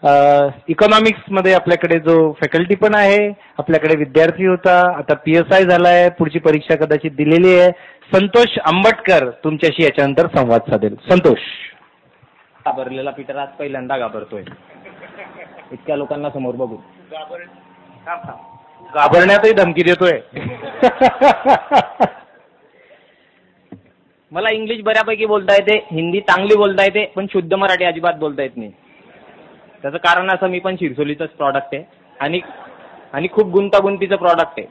इकॉनॉमिक्समध्ये आपल्याकडे जो फॅकल्टी पण आहे, आपल्याकडे विद्यार्थी होता, आता PSI झालाय, पुढची परीक्षा कदाचित दिलेली आहे. संतोष आंबटकर तुमच्याशी याच्यानंतर संवाद साधेल. संतोष. घाबरलेला पीटर आज पहिल्यांदा घाबरतोय इतक्या लोकांना समोर बघून. घाबरण्यातही धमकी देतोय. मला इंग्लिश बऱ्यापैकी बोलता येते, हिंदी चांगली बोलता येते, पण शुद्ध मराठी अजिबात बोलता येत नाही. त्याचं कारण असं, मी पण शिरसोलीचंच प्रॉडक्ट आहे आणि खूप गुंतागुंतीचं प्रॉडक्ट आहे.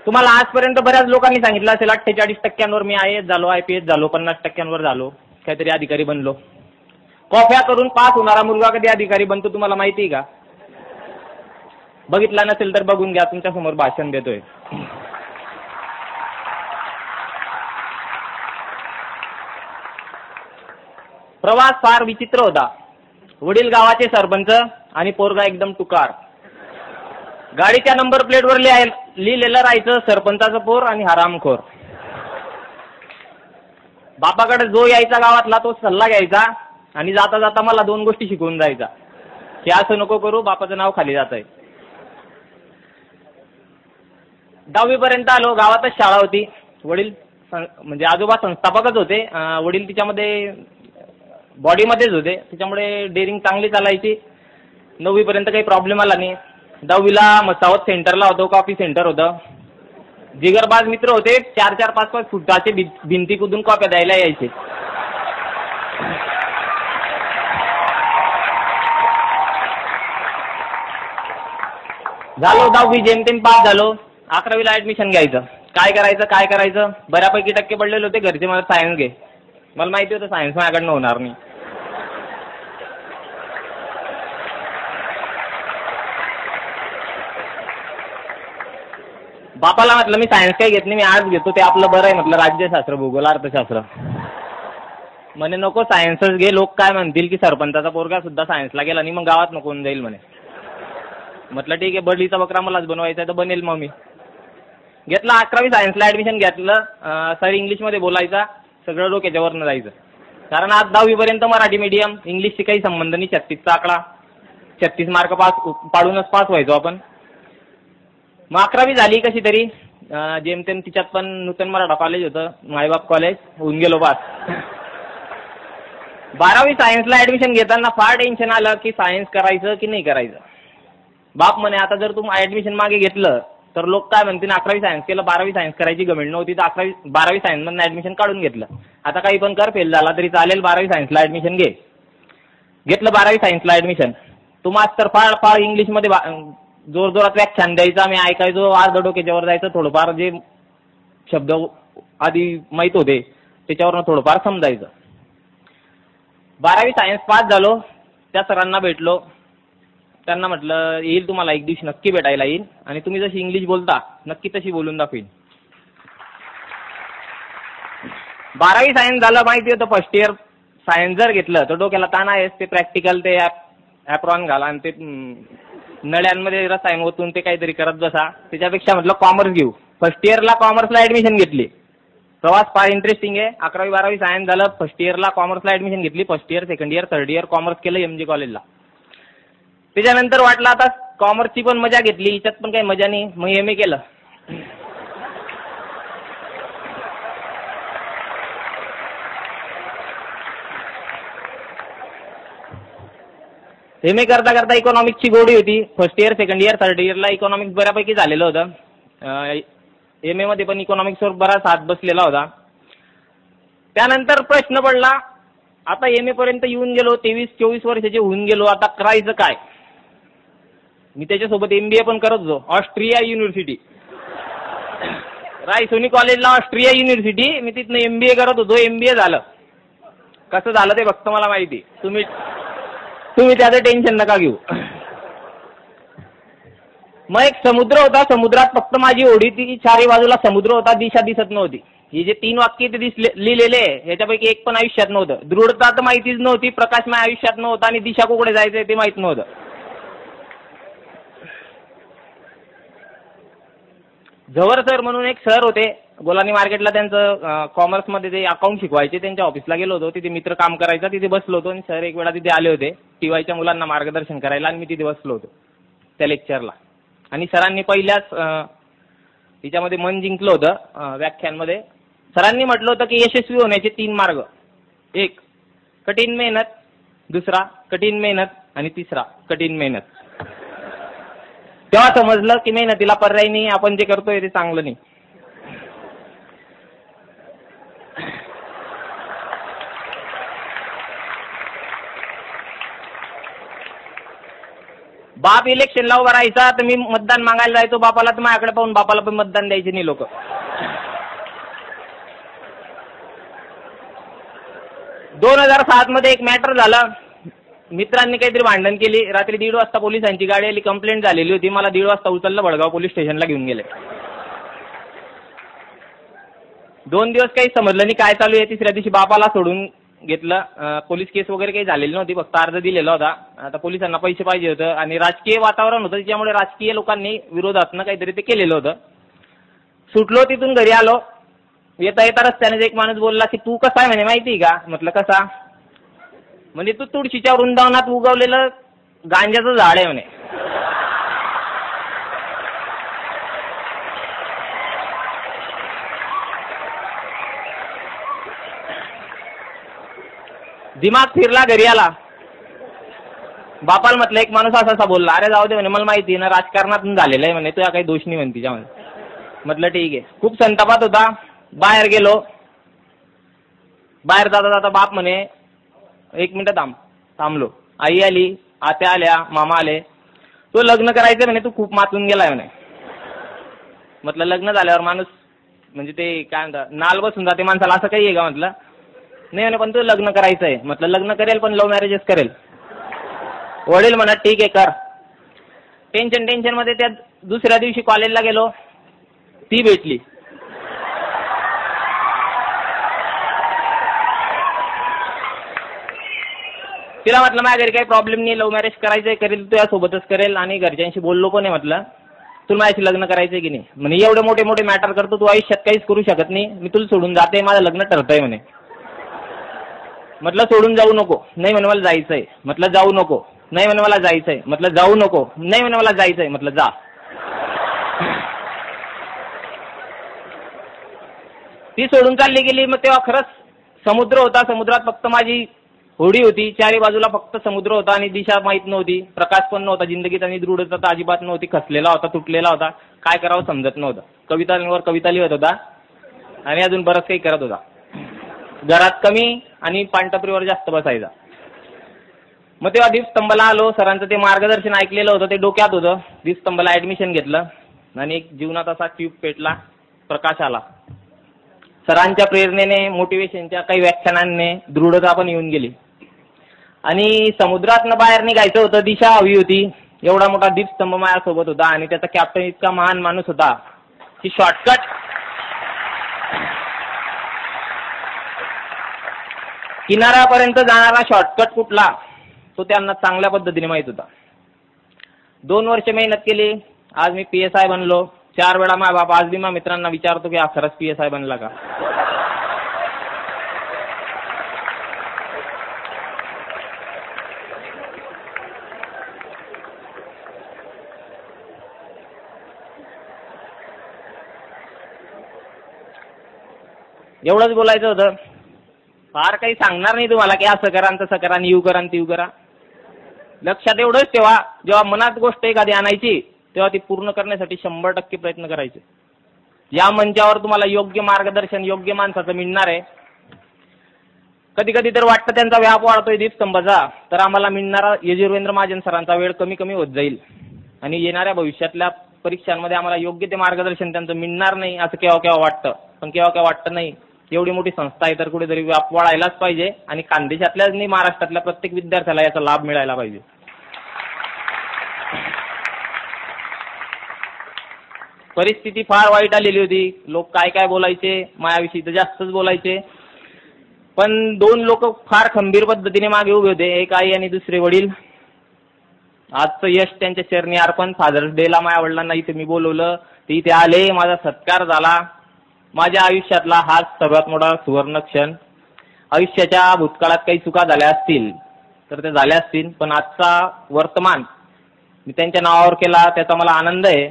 तुम्हाला आजपर्यंत बऱ्याच लोकांनी सांगितलं असेल 48% मी IAS झालो, IPS झालो, 50% झालो, काहीतरी अधिकारी बनलो. कॉफ्या करून पास होणारा मुलगा कधी अधिकारी बनतो तुम्हाला माहिती आहे का? बघितला नसेल तर बघून घ्या, तुमच्या समोर भाषण देतोय. प्रवास फार विचित्र होता. वडील गावाचे सरपंच आणि पोरगा एकदम तुकार. गाडीच्या नंबर प्लेटवर लिहिलेलं राहायचं सरपंचाचं पोर आणि हरामखोर. बापाकडे जो यायचा गावातला तो सल्ला घ्यायचा आणि जाता जाता मला 2 गोष्टी शिकवून जायचा की असं नको करू, बापाचं नाव खाली जात आहे. 10वी पर्यंत आलो. गावातच शाळा होती. वडील म्हणजे आजोबा संस्थापकच होते, वडील तिच्यामध्ये बॉडीमध्येच होते, त्याच्यामुळे डेअरिंग चांगली चालायची. 9वी पर्यंत काही प्रॉब्लेम आला नाही. 10वीला मसावत सेंटरला होतो, कॉफी सेंटर होतं. जिगरबाज मित्र होते, 4-4, 5-5 फुटाचे भिंती कुदून कॉप्या द्यायला यायचे. झालो 10वी जेमतेम पास झालो. 11वीला ऍडमिशन घ्यायचं. काय करायचं बऱ्यापैकी टक्के पडलेले होते. घरचे मला सायन्स घे. मला माहिती होतं सायन्स माझ्याकडनं होणार नाही. बापाला म्हटलं मी सायन्स काही घेत नाही, मी आर्ट्स घेतो, ते आपलं बरं आहे म्हटलं, राज्यशास्त्र, भूगोल, अर्थशास्त्र. म्हणे नको सायन्सच घे, लोक काय म्हणतील की सरपंचाचा पोरगा सुद्धा सायन्सला गेला आणि मग गावात नको जाईल म्हणे. म्हटलं ठीक आहे, बडलीचा बकरा मलाच बनवायचा आहे तर बनेल. मग मी घेतलं 11वी सायन्सला ॲडमिशन घेतलं. सर इंग्लिशमध्ये बोलायचा, सगळं डोक्याच्यावरनं जायचं. कारण आज 10वी पर्यंत मराठी मीडियम, इंग्लिशशी काही संबंध नाही. 36चा आकडा, 36 मार्क पाडूनच पास व्हायचो आपण. मग 11वी झाली कशी तरी, जेमतेम तिच्यात पण नूतन मराठा कॉलेज होतं, मायबाप कॉलेज, होऊन गेलो पास. 12वी सायन्सला ॲडमिशन घेताना फार टेन्शन आलं की सायन्स करायचं की नाही करायचं. बाप म्हणे आता जर तू ॲडमिशन मागे घेतलं तर लोक काय म्हणतील, 11वी सायन्स केलं, 12वी सायन्स करायची गमेंट नव्हती तर 12वी सायन्समधून ॲडमिशन काढून घेतलं. आता काही पण कर, फेल झाला तरी चालेल, 12वी सायन्सला ॲडमिशन घे. घेतलं 12वी सायन्सला ॲडमिशन. तो मास्तर फार इंग्लिशमध्ये जोरजोरात व्याख्यान द्यायचा, मी ऐकायचो, अर्ध डोक्याच्यावर जायचं. थोडंफार जे शब्द आधी माहीत होते त्याच्यावरनं थोडंफार समजायचं. 12वी सायन्स पास झालो. त्या सरांना भेटलो. त्यांना म्हटलं येईल तुम्हाला एक दिवशी, नक्की भेटायला येईल आणि तुम्ही जशी इंग्लिश बोलता नक्की तशी बोलून दाखवीन. 12वी सायन्स झालं. माहिती होतं फर्स्ट इयर सायन्स जर घेतलं तर डोक्याला ताण आहेच. ते प्रॅक्टिकल, ते ॲप्रॉन घाला आणि ते नळ्यांमध्ये रसायन ओतून ते काहीतरी करत बसा. त्याच्यापेक्षा म्हटलं कॉमर्स घेऊ. फर्स्ट इयरला कॉमर्सला ॲडमिशन घेतली. प्रवास फार इंटरेस्टिंग आहे. 11वी 12वी सायन्स झालं. फर्स्ट इयरला कॉमर्सला ॲडमिशन घेतली. First year, second year, third year commerce केलं MG कॉलेजला. त्याच्यानंतर वाटलं आता कॉमर्सची पण मजा घेतली, हिच्यात पण काही मजा नाही, मग MA केलं. MA करता करता इकॉनॉमिक्सची गोडी होती. First year, second year, third इयरला इकॉनॉमिक्स बऱ्यापैकी झालेलं होतं. MA मध्ये पण इकॉनॉमिक्सवर बराच हात बसलेला होता. त्यानंतर प्रश्न पडला, आता MA पर्यंत येऊन गेलो, 23-24 वर्षाचे होऊन गेलो, आता करायचं काय? मी त्याच्यासोबत MBA पण करत होतो. ऑस्ट्रिया युनिव्हर्सिटी, रायसोनी कॉलेजला ऑस्ट्रिया युनिव्हर्सिटी, मी तिथनं MBA करत होतो. MBA झालं. कसं झालं ते फक्त मला माहिती. तुम्ही त्याचं टेन्शन नका घेऊ. मग एक समुद्र होता. समुद्रात फक्त माझी ओढी ती, चारी बाजूला समुद्र होता, दिशा दिसत नव्हती. हे जे 3 वाक्य ते लिहिलेले याच्यापैकी एक पण आयुष्यात नव्हतं. दृढता तर माहितीच नव्हती, प्रकाश माझ्या आयुष्यात नव्हता आणि दिशा कुठे जायचंय ते माहित नव्हतं. झवर सर म्हणून एक सर होते गोलानी मार्केटला, त्यांचं कॉमर्समध्ये ते अकाउंट शिकवायचे. त्यांच्या ऑफिसला गेलो होतो, तिथे मित्र काम करायचा, तिथे बसलो होतो आणि सर एक वेळा तिथे आले होते TYच्या मुलांना मार्गदर्शन करायला आणि मी तिथे बसलो होतो त्या लेक्चरला. आणि सरांनी पहिल्याच तिच्यामध्ये मन जिंकलं होतं व्याख्यानमध्ये. सरांनी म्हटलं होतं की यशस्वी होण्याचे 3 मार्ग. एक कठीण मेहनत, दुसरा कठीण मेहनत आणि तिसरा कठीण मेहनत. तेव्हा समजलं की मेहनतीला पर्याय नाही, आपण जे करतोय ते चांगलं नाही. बाप इलेक्शनला उभा राहायचा तर मी मतदान मागायला जायचो बापाला, तर माझ्याकडे पाहून बापाला पण मतदान द्यायचे नाही लोक. 2007 मध्ये एक मॅटर झालं. मित्रांनी काहीतरी भांडण केली. रात्री 1:30 वाजता पोलिसांची गाडी आली, कंप्लेंट झालेली होती. मला 1:30 वाजता उचललं, बडगाव पोलीस स्टेशनला घेऊन गेले. 2 दिवस काही समजलं नाही काय चालू आहे. तिसऱ्या दिवशी बापाला सोडून घेतलं. पोलीस केस वगैरे काही झालेली नव्हती, फक्त अर्ज दिलेला होता. आता पोलिसांना पैसे पाहिजे होतं आणि राजकीय वातावरण होतं, त्याच्यामुळे राजकीय लोकांनी विरोधातनं काहीतरी ते केलेलं होतं. सुटलो, तिथून घरी आलो. येता येता रस्त्याने एक माणूस बोलला की तू कसा आहे म्हणे माहिती का? म्हटलं कसा? म्हणजे तू तुळशीच्या वृंदावनात उगवलेलं गांजाचं झाड आहे म्हणे. दिमाग फिरला, घरी आला. बापाला म्हटलं एक माणूस असा बोलला. अरे जाऊ दे म्हणे, मला माहिती ना राजकारणातून झालेलं आहे म्हणे, तुझ्या काही दोष नाही म्हणते त्यामध्ये. म्हटलं ठीक आहे. खूप संतापात होता. बाहेर गेलो. बाहेर जाता जाता बाप म्हणे 1 मिनिट थांबलो. आई आली, आत्या आल्या, मामा आले. तो लग्न करायचं म्हणे, तू खूप मातून गेलाय म्हणे. म्हटलं लग्न झाल्यावर माणूस म्हणजे ते काय म्हणतात नाल बसून जाते माणसाला, असं काही आहे का? म्हटलं नाही म्हणे, पण तू लग्न करायचं आहे. म्हटलं लग्न करेल पण लव्ह मॅरेजच करेल. वडील म्हणा ठीक आहे कर. टेन्शन मध्ये त्या दुसऱ्या दिवशी कॉलेजला गेलो. ती भेटली. तिला म्हटलं माझ्या घरी काही प्रॉब्लेम नाही, लव्ह मॅरेज करायचंय, करेल तुझ्यासोबतच करेल आणि घरच्यांशी बोललो पण आहे. म्हटलं तुला माझ्याशी लग्न करायचंय की नाही? म्हणे एवढे मोठे मोठे मॅटर करतो तू, आयुष्यात काहीच करू शकत नाही, मी तुला सोडून जाते, माझं लग्न ठरतंय म्हणे. म्हटलं सोडून जाऊ नको. नाही म्हणे मला जायचंय. म्हटलं जाऊ नको. नाही म्हणे मला जायचंय. म्हटलं जाऊ नको. नाही म्हणे मला जायचंय. म्हटलं जा. ती सोडून चालली गेली. मग तेव्हा खरंच समुद्र होता. समुद्रात फक्त माझी होडी होती. चारी बाजूला फक्त समुद्र होता आणि दिशा माहीत नव्हती. प्रकाश पण नव्हता जिंदगीत आणि दृढता तर अजिबात नव्हती. खसलेला होता, तुटलेला होता. काय करावं समजत नव्हतं. कवितांवर कविता लिहत होता आणि अजून बरंच काही करत होता. घरात कमी आणि पानटपरीवर जास्त बसायचा. मग तेव्हा दीपस्तंभाला आलो. सरांचं ते मार्गदर्शन ऐकलेलं होतं, ते डोक्यात होतं. दीपस्तंभाला ॲडमिशन घेतलं आणि एक जीवनात असा ट्यूब पेटला, प्रकाश आला. सरांच्या प्रेरणेने, मोटिवेशनच्या काही व्याख्यानांनी दृढता पण येऊन गेली आणि समुद्रातनं बाहेर निघायचं होतं. दिशा हवी होती. एवढा मोठा दीपस्तंभ माझ्यासोबत होता आणि त्याचा कॅप्टन इतका महान माणूस होता की शॉर्टकट किनाऱ्यापर्यंत जाणारा शॉर्टकट कुठला तो त्यांना चांगल्या पद्धतीने माहित होता. 2 वर्ष मेहनत केली. आज मी PSI बनलो. 4 वेळा माझा बाप आज बी माझ्या मित्रांना विचारतो की हा खरंच PSI बनला का? एवढंच बोलायचं होतं. फार काही सांगणार नाही तुम्हाला की असं करा तसं करा आणि यू करा आणि ती करा. लक्षात एवढंच ठेवा, जेव्हा मनात गोष्ट एखादी आणायची तेव्हा ती पूर्ण करण्यासाठी 100% प्रयत्न करायचे. या मंचावर तुम्हाला योग्य मार्गदर्शन योग्य माणसाचं मिळणार आहे. कधी कधी तर वाटतं त्यांचा व्याप वाढतोय दीपस्तंभाचा, तर आम्हाला मिळणारा यजुर्वेंद्र महाजन सरांचा वेळ कमी कमी होत जाईल आणि येणाऱ्या भविष्यातल्या परीक्षांमध्ये आम्हाला योग्य ते मार्गदर्शन त्यांचं मिळणार नाही असं केव्हा केव्हा वाटतं. पण केव्हा केव्हा वाटतं नाही, एवढी मोठी संस्था आहे तर कुठेतरी व्याप वाढायलाच पाहिजे आणि खानदेशातल्याच नाही महाराष्ट्रातल्या प्रत्येक विद्यार्थ्याला याचा लाभ मिळायला पाहिजे. परिस्थिती फार वाईट आलेली होती. लोक काय काय बोलायचे, मायाविषयी तर जास्तच बोलायचे. पण 2 लोक फार खंबीर पद्धतीने मागे उभे होते, एक आई आणि दुसरे वडील. आजचं यश त्यांच्या चरणी अर्पण. फादर्स डेला माझ्या वडिलांना इथे मी बोलवलं. ते इथे आले, माझा सत्कार झाला. माझ्या आयुष्यातला हाच सर्वात मोठा सुवर्ण क्षण. आयुष्याच्या भूतकाळात काही चुका झाल्या असतील तर ते झाल्या असतील, पण आजचा वर्तमान मी त्यांच्या नावावर केला, त्याचा मला आनंद आहे.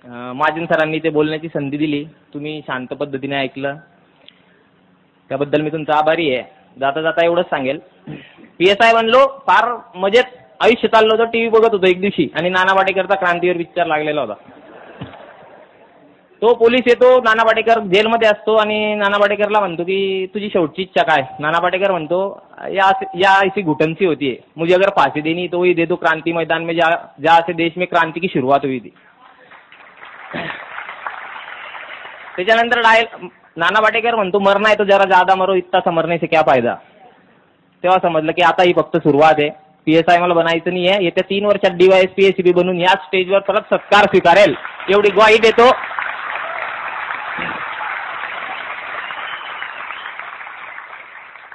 महाजन सरांनी ते बोलण्याची संधी दिली, तुम्ही शांत पद्धतीने ऐकलं, त्याबद्दल मी तुमचा आभारी आहे. जाता जाता एवढंच सांगेल, PSI बनलो, फार मजेत आयुष्य चाललं होतं. TV बघत होतो एक दिवशी आणि नाना पाटेकरचा क्रांतीवीर पिक्चर लागलेला होता. तो पोलीस येतो, नाना पाटेकर जेलमध्ये असतो आणि नाना पाटेकरला म्हणतो की तुझी शेवटची इच्छा काय? नाना पाटेकर म्हणतो या ऐसी घुटन सी होती है, मुझे अगर फांसी देनी तो वही दे दो, क्रांति मैदान में जहाँ से देश में क्रांति की शुरुआत हुई थी. त्याच्यानंतर नाना पाटेकर म्हणतो मरना है तो जरा ज्यादा मरो, इतना समरने से क्या फायदा. तेव्हा समजलं की आता ही फक्त सुरुवात आहे. PSI मला बनायचं नाही आहे. येत्या 3 वर्षात DYSP ACP बनून याच स्टेजवर परत सत्कार स्वीकारेल एवढी ग्वाही देतो.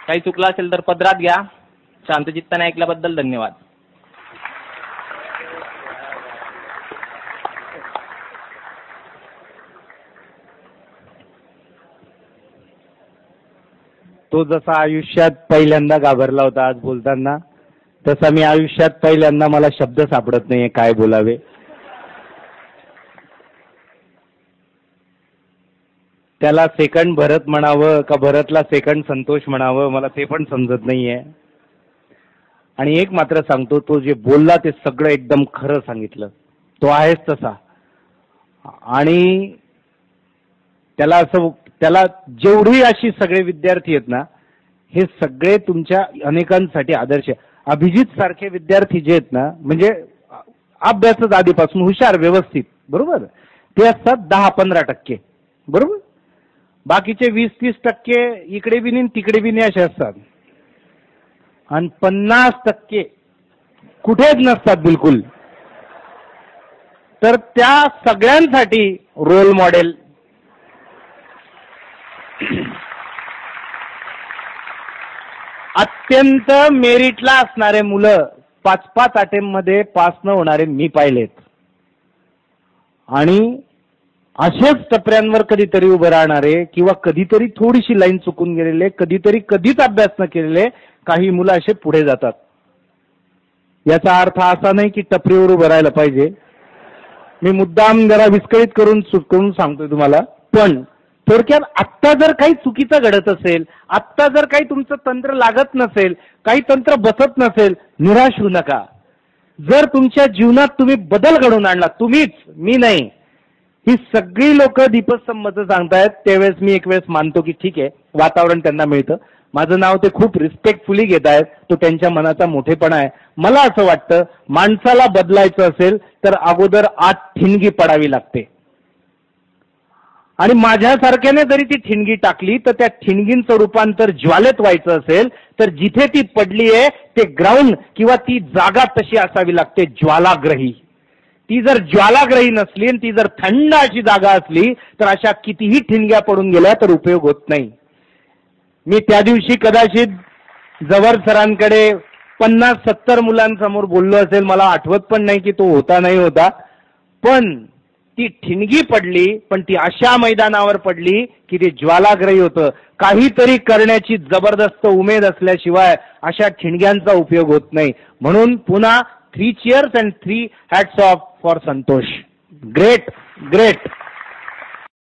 काही चुकलं असेल तर पदरात घ्या. शांतचित्ताने ऐकल्याबद्दल धन्यवाद. तो जसा आयुष्यात पहिल्यांदा घाबरला होता आज बोलताना, तसा मी आयुष्यात पहिल्यांदा मला शब्द सापडत नाहीये काय बोलावे. त्याला सेकंड भरत म्हणावं का भरतला सेकंड संतोष म्हणावं मला ते पण समजत नाहीये. आणि एक मात्र सांगतो, तो जे बोलला ते सगळं एकदम खरं सांगितलं. तो आहेच तसा. आणि त्याला जेवढी अशी सगळे विद्यार्थी आहेत ना, हे सगळे तुमच्या अनेकांसाठी आदर्श आहे. अभिजित सारखे विद्यार्थी जे आहेत ना, म्हणजे अभ्यासच आधीपासून हुशार व्यवस्थित, बरोबर, ते असतात 10-15%, बरोबर. बाकीचे 20-30% इकडे बी नाही तिकडे बी नाही असे असतात. आणि 50% कुठेच नसतात बिलकुल. तर त्या सगळ्यांसाठी रोल मॉडेल अत्यंत मेरिटला असणारे मुलं 5-5 अटेम्प्ट मध्ये पास न होणारे मी पाहिलेत. आणि असेच टपऱ्यांवर कधीतरी उभे राहणारे किंवा कधीतरी थोडीशी लाईन चुकून गेलेले, कधीच अभ्यास न केलेले काही मुलं असे पुढे जातात. याचा अर्थ असा नाही की टपरीवर उभं राहायला पाहिजे. मी मुद्दाम जरा विस्कळीत करून सांगतोय तुम्हाला. पण थोडक्यात आत्ता जर काही चुकीचं घडत असेल, आत्ता जर काही तुमचं तंत्र लागत नसेल, काही तंत्र बसत नसेल, निराश होऊ नका. जर तुमच्या जीवनात तुम्ही बदल घडवून आणला, तुम्हीच, मी नाही, ही सगळी लोक दीपस्तंभाचं सांगतायत, त्यावेळेस मी एक वेळेस मानतो की ठीक आहे, वातावरण त्यांना मिळतं. माझं नाव ते खूप रिस्पेक्टफुली घेत आहेत, तो त्यांच्या मनाचा मोठेपणा आहे. मला असं वाटतं माणसाला बदलायचं असेल तर अगोदर आत ठिणगी पडावी लागते. आणि माझ्यासारख्याने जरी ती ठिणगी टाकली तर त्या ठिणगींचं रूपांतर ज्वालेत व्हायचं असेल तर जिथे ती पडली आहे ते ग्राउंड किंवा ती जागा तशी असावी लागते, ज्वालाग्रही. ती जर ज्वालाग्रही नसली आणि ती जर थंड अशी जागा असली तर अशा कितीही ठिणग्या पडून गेल्या तर उपयोग होत नाही. मी त्या दिवशी कदाचित जवर सरांकडे 50-70 मुलांसमोर बोललो असेल, मला आठवत पण नाही की तो होता नाही होता. पण ती ठिणगी पडली, पण ती अशा मैदानावर पडली की ते ज्वालाग्रही होतं. काहीतरी करण्याची जबरदस्त उमेद असल्याशिवाय अशा ठिणग्यांचा उपयोग होत नाही. म्हणून पुन्हा 3 cheers and 3 hats off for Santosh. Great, great.